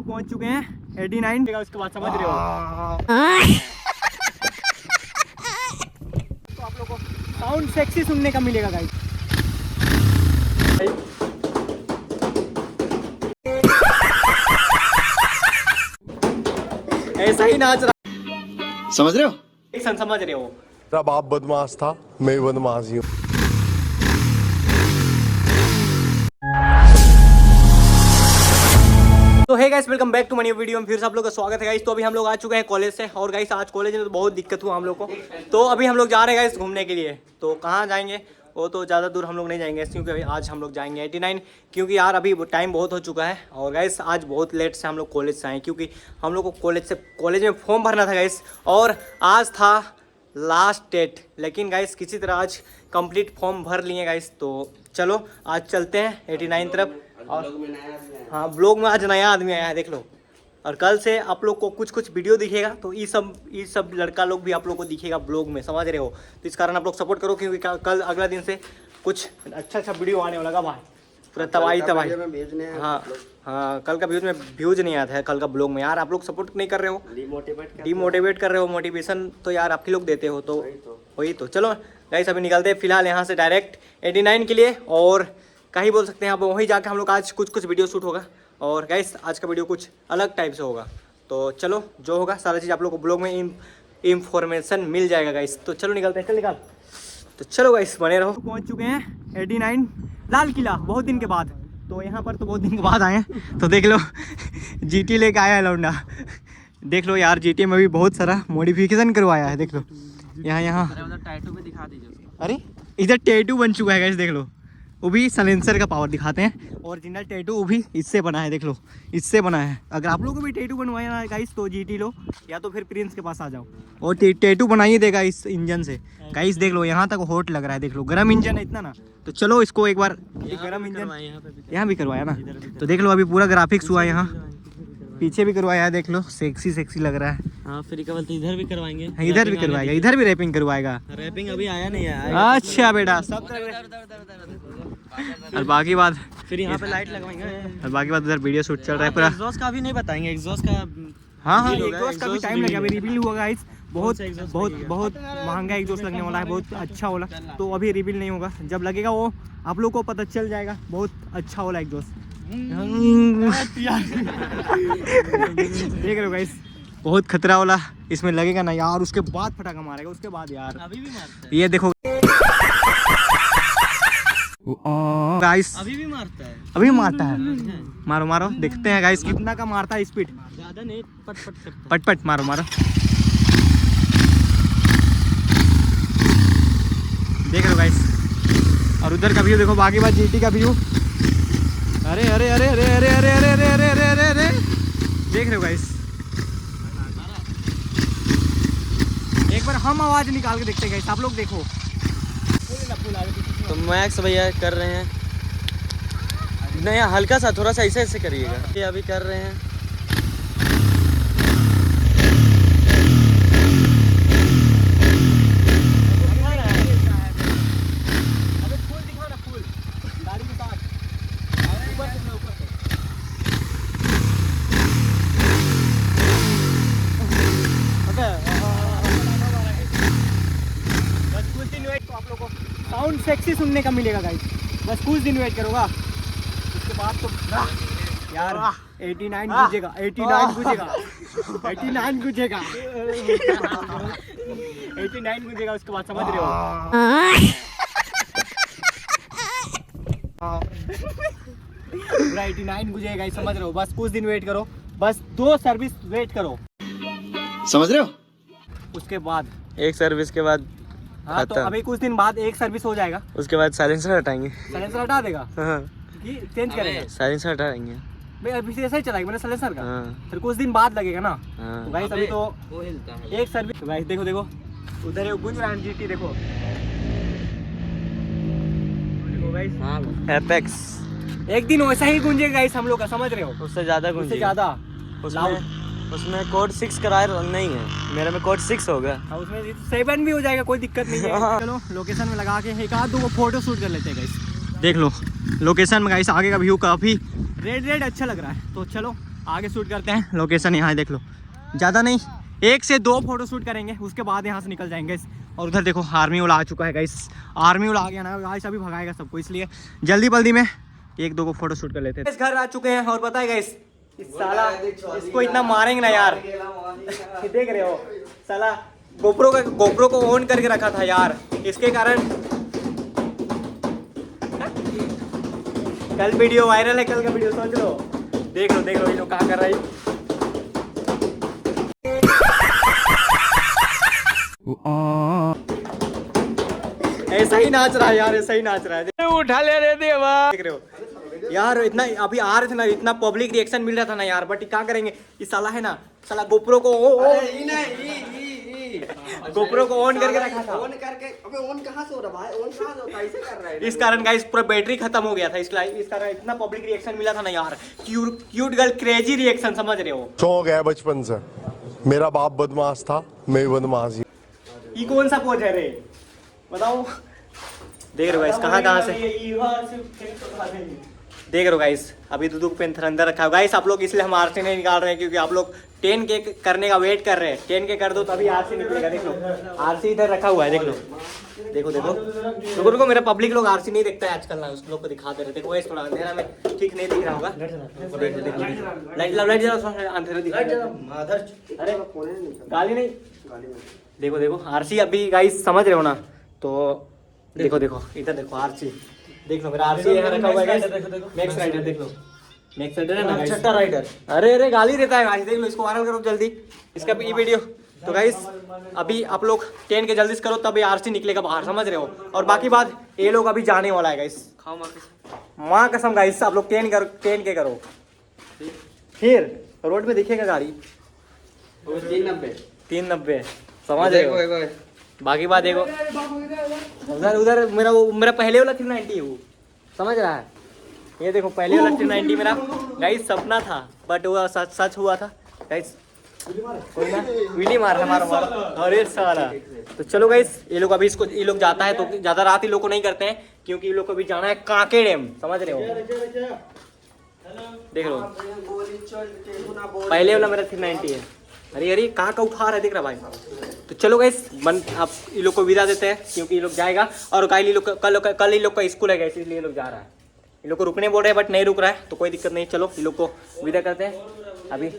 पहुंच चुके हैं 89 उसके बाद समझ रहे हो तो आप लोग को साउंड सेक्सी सुनने का मिलेगा गाइस। ऐसा ही नाच रहा, समझ रहे हो? समझ रहे हो। जब आप बदमाश था मैं बदमाश ही हूँ। तो hey guys welcome back to money video में फिर से आप लोग का स्वागत है गाइस। तो अभी हम लोग आ चुके हैं कॉलेज से और गाइस आज कॉलेज में तो बहुत दिक्कत हुआ हम लोग को। तो अभी हम लोग जा रहे हैं गाइस घूमने के लिए। तो कहाँ जाएंगे वो तो ज़्यादा दूर हम लोग नहीं जाएंगे क्योंकि अभी आज हम लोग जाएंगे 89 क्योंकि यार अभी टाइम बहुत हो चुका है। और गाइस आज बहुत लेट से हम लोग कॉलेज से आए क्योंकि हम लोग को कॉलेज में फॉर्म भरना था गाइस। और आज था लास्ट डेट, लेकिन गाइस किसी तरह आज कंप्लीट फॉर्म भर लिए गाइस। तो चलो आज चलते हैं 89 तरफ। और हाँ ब्लॉग में आज नया आदमी आया है देख लो। और कल से आप लोग को कुछ वीडियो दिखेगा तो ये सब लड़का लोग भी आप लोग को दिखेगा ब्लॉग में, समझ रहे हो। तो इस कारण आप लोग सपोर्ट करो क्योंकि कल अगला दिन से कुछ अच्छा वीडियो आने वाला भाई, पूरा तबाही। हाँ कल का व्यूज में व्यूज नहीं आता है कल का ब्लॉग में यार। आप लोग सपोर्ट नहीं कर रहे हो, डिमोटिवेट कर रहे हो। मोटिवेशन तो यार आप ही लोग देते हो। तो वही तो चलो गाइस अभी निकलते हैं फिलहाल यहाँ से डायरेक्ट 89 के लिए। और कहीं बोल सकते हैं आप वहीं जाकर हम लोग आज कुछ वीडियो शूट होगा। और गाइस आज का वीडियो कुछ अलग टाइप से होगा। तो चलो जो होगा सारा चीज़ आप लोग को ब्लॉग में इंफॉर्मेशन मिल जाएगा गाइस। तो चलो निकलते हैं, चल निकाल। तो चलो गाइस बने रहो। पहुंच चुके हैं 89 लाल किला बहुत दिन के बाद। तो यहाँ पर तो बहुत दिन के बाद आए हैं। तो देख लो जीटी लेके आया है लौंडा। देख लो यार जीटी में भी बहुत सारा मॉडिफिकेशन करवाया है। देख लो यहाँ टैटू पे दिखा दीजिए। अरे इधर टैटू बन चुका है गाइस। देख लो वो भी साइलेंसर का पावर दिखाते हैं। ओरिजिनल टैटू वो भी इससे बना है, देख लो इससे बना है। अगर आप लोगों को भी टैटू बनवाया है गाइस तो जीटी लो या तो फिर प्रिंस के पास आ जाओ और टैटू बनाइए देगा इस इंजन से गाइस। देख लो यहाँ तक हॉट लग रहा है, देख लो गर्म इंजन है इतना ना। तो चलो इसको एक बार गर्म इंजन यहाँ भी करवाया ना। तो देख लो अभी पूरा ग्राफिक्स हुआ है, यहाँ पीछे भी करवाया है। देख लो सेक्सी लग रहा है। हाँ फिर कल तो इधर भी करवाएंगे, इधर भी करवाएगा, इधर भी रैपिंग करवाएगा। रैपिंग अभी आया नहीं है। अच्छा बेटा सब और बाकी बात फिर यहाँ पे लाइट लगवाएंगे। और बाकी बात उधर वीडियो शूट चल रहा है पूरा। एग्जॉस्ट का भी नहीं बताएंगे, एग्जॉस्ट का हाँ एग्जॉस्ट का भी टाइम लगेगा। अभी रिवील हुआ गाइस, बहुत महंगा एग्जॉस्ट लगने वाला है, बहुत अच्छा वाला। तो अभी रिवील नहीं होगा, जब लगेगा वो आप लोग को पता चल जाएगा। बहुत अच्छा वाला एग्जॉस्ट देख रहे हो गाइस, बहुत खतरा वाला इसमें लगेगा ना यार। उसके बाद फटाका मारेगा, उसके बाद यार अभी भी मारता है। ये देखो गाइस अभी भी मारता है, अभी मारता है। मारो मारो देखते हैं गाइस कितना का मारता है स्पीड। ज्यादा नहीं, पट करता है। पट मारो मारो। देख रहे हो गाइस। और उधर का व्यू देखो, बाकी बात जीटी का व्यू। अरे अरे अरे अरे अरे अरे अरे अरे अरे अरे अरे अरे देख रहे हो गाइस। एक बार हम आवाज निकाल के देखते हैं गाइस, आप लोग देखो। तो मैक्स भैया कर रहे हैं नहीं, हल्का सा थोड़ा सा ऐसे करिएगा। ये अभी कर रहे हैं। साउंड सेक्सी सुनने का मिलेगा गाइस, बस कुछ दिन वेट करोगा उसके बाद तो यार 89 गुजेगा, 89 गुजेगा, 89 गुजेगा, 89 गुजेगा उसके बाद समझ रहे हो। पूरा 89 गुजेगा समझ रहे हो। बस कुछ दिन वेट करो, बस 2 सर्विस वेट करो, समझ रहे हो? उसके बाद एक सर्विस के बाद हाँ तो अभी कुछ दिन बाद एक सर्विस हो जाएगा। उसके बाद साइलेंसर हटाएंगे। साइलेंसर हटा देगा कि चेंज करेगा? साइलेंसर हटाएंगे भाई अभी से ऐसा ही चलाएगा मैंने साइलेंसर का। हाँ। फिर कुछ दिन बाद लगेगा ना। हाँ। तो गाइस अभी तो वो हिलता है एक सर्विस। तो गाइस देखो देखो उधर है गुंज रहा है जीटी, देखो गाइस एपेक्स एक दिन वैसा ही गूंजेगा गाइस हम लोग का, समझ रहे हो। उससे ज़्यादा उससे ज़्यादा उसमें कोड 6 करार नहीं है, मेरे में कोड 6 होगा। उसमें 7 भी हो जाएगा, कोई दिक्कत नहीं है। चलो लोकेशन में लगा के एक आध 2 फोटो शूट कर लेते हैं गाइस। देख लो लोकेशन में गाइस आगे का व्यू काफ़ी रेड अच्छा लग रहा है। तो चलो आगे शूट करते हैं। लोकेशन यहाँ है, देख लो। ज़्यादा नहीं, 1 से 2 फोटो शूट करेंगे, उसके बाद यहाँ से निकल जाएंगे। और उधर देखो आर्मी वाला आ चुका है गाइस। आर्मी वाला आ गया ना गाइस, अभी भगाएगा सबको, इसलिए जल्दी बल्दी में 1-2 को फोटो शूट कर लेते हैं। इस घर आ चुके हैं और पता है गाइस, इस साला इसको इतना मारेंगे ना यार। देख रहे हो साला गोप्रो को ऑन करके रखा था यार, इसके कारण कल वीडियो वायरल है। कल का वीडियो सोच लो, देख लो ये लोग क्या कर रहा है। ऐसा ही नाच रहा है यार, ऐसा ही नाच रहा है। उठा ले रे देवा, देख रहे हो यार। इतना अभी आ रहे थे ना, इतना पब्लिक रिएक्शन मिल रहा था ना यार, बट क्या करेंगे, ये साला है ना, साला गोप्रो को ऑन करके रखा था। ऑन करके, अबे ऑन कहाँ से हो रहा भाई, ऑन कहाँ से होता है, ऐसे कर रहा है। इस कारण गाइस पूरा बैटरी खत्म हो गया था, इस कारण इतना पब्लिक रिएक्शन मिला था ना यार। क्यूट गर्ल क्रेजी रिएक्शन, समझ रहे हो। शौक है बचपन से, मेरा बाप बदमाश था, मैं भी बदमाश ही। ये कौन सा पोज है रे, बताओ। देख रहे हो गाइस कहाँ से देख रहे हो गाइस। अभी दूध पेंथर अंदर रखा है गाइस। आप लोग इसलिए हम आरसी नहीं निकाल रहे हैं, क्योंकि आप लोग 10 के करने का वेट कर रहे हैं। 10 के कर दो तभी आरसी निकलेगा। देख लो आरसी इधर रखा हुआ है, देख लो। रुको मेरा पब्लिक लोग आरसी नहीं देखता है आजकल ना, उस लोग को दिखाते रहते। देखो थोड़ा अंधेरा में ठीक नहीं दिख रहा होगा। लाइट जला, अंधेरा दिख रहा है। अरे गाली नहीं, देखो आरसी अभी गाइस समझ रहे हो ना। तो देखो इधर देखो आरसी, देख लो मेरा आरसी यहाँ रखा हुआ है गाइस। नेक्स्ट राइडर देख लो, नेक्स्ट राइडर है ना, छठा राइडर। अरे गाली देता है गाइस, देख लो। इसको वायरल करो जल्दी, इसका ये वीडियो। तो गाइस अभी आप लोग 10 के जल्दी से करो, तभी आरसी निकलेगा बाहर, समझ रहे हो। और बाकी बात ये लोग अभी जाने वाला है गाइस। खाओ माँ कसम गाइस, आप लोग 10 के करो, फिर रोड में दिखेगा गाड़ी 390, समझ रहे हो। बाकी बात देखो, उधर मेरा पहले वाला 390 है वो, समझ रहा है। ये देखो पहले वाला 390 मेरा गाइस सपना था, बट वो सच हुआ था गाइस। कोई ना विली मार हमारा। अरे साला, तो चलो गाइस ये लोग अभी ये लोग जाता है, तो ज्यादा रात ये लोग को नहीं करते हैं, क्योंकि ये लोग को अभी जाना है कांके डैम, समझ रहे हो। देख लो पहले वाला मेरा 390 है। अरे कहाँ का उठा रहा है, देख रहा भाई। तो चलो गाइस आप ये लोग को विदा देते हैं, क्योंकि ये लोग जाएगा। और कल ये लोग का स्कूल है गाइस, इसलिए ये लोग जा रहा है। ये लोग को रुकने बोल रहे हैं, बट नहीं रुक रहा है, तो कोई दिक्कत नहीं। चलो ये लोग को विदा करते हैं अभी।